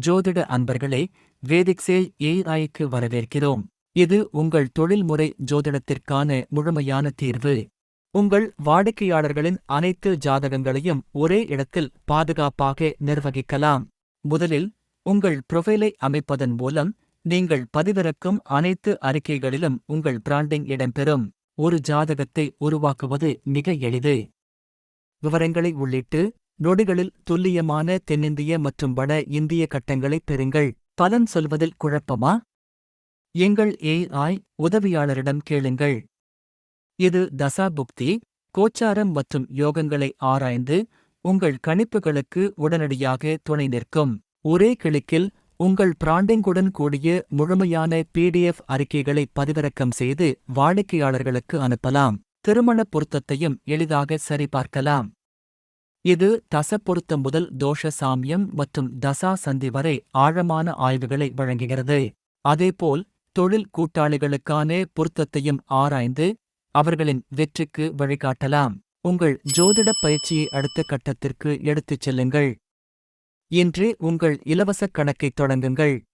ஜோதிட அன்பர்களே, வேதிக்ஸேல் ஏஐக்கு வரவேற்கிறோம். இது உங்கள் தொழில்முறை ஜோதிடத்திற்கான முழுமையான தீர்வு. உங்கள் வாடிக்கையாளர்களின் அனைத்து ஜாதகங்களையும் ஒரே இடத்தில் பாதுகாப்பாக நிர்வகிக்கலாம். முதலில், உங்கள் ப்ரொஃபைலை அமைப்பதன் மூலம் நீங்கள் பதிவிறக்கும் அனைத்து அறிக்கைகளிலும் உங்கள் பிராண்டிங் இடம்பெறும். ஒரு ஜாதகத்தை உருவாக்குவது மிக எளிது. விவரங்களை உள்ளிட்டு நொடிகளில் துல்லியமான தென்னிந்திய மற்றும் வட இந்திய கட்டங்களைப் பெறுங்கள். பலன் சொல்வதில் குழப்பமா? எங்கள் ஏஐ உதவியாளரிடம் கேளுங்கள். இது தசாபுக்தி, கோச்சாரம் மற்றும் யோகங்களை ஆராய்ந்து உங்கள் கணிப்புகளுக்கு உடனடியாக துணை நிற்கும். ஒரே கிளிக்கில் உங்கள் பிராண்டிங்குடன் கூடிய முழுமையான PDF அறிக்கைகளை பதிவிறக்கம் செய்து வாடிக்கையாளர்களுக்கு அனுப்பலாம். திருமண பொருத்தத்தையும் எளிதாக சரிபார்க்கலாம். இது தசப்பொருத்தம் முதல் தோஷ சாமியம் மற்றும் தசா சந்தி வரை ஆழமான ஆய்வுகளை வழங்குகிறது. அதேபோல், தொழில் கூட்டாளிகளுக்கான பொருத்தத்தையும் ஆராய்ந்து அவர்களின் வெற்றிக்கு வழிகாட்டலாம். உங்கள் ஜோதிட பயிற்சியை அடுத்த கட்டத்திற்கு எடுத்துச் செல்லுங்கள். இன்றே உங்கள் இலவச கணக்கைத் தொடங்குங்கள்.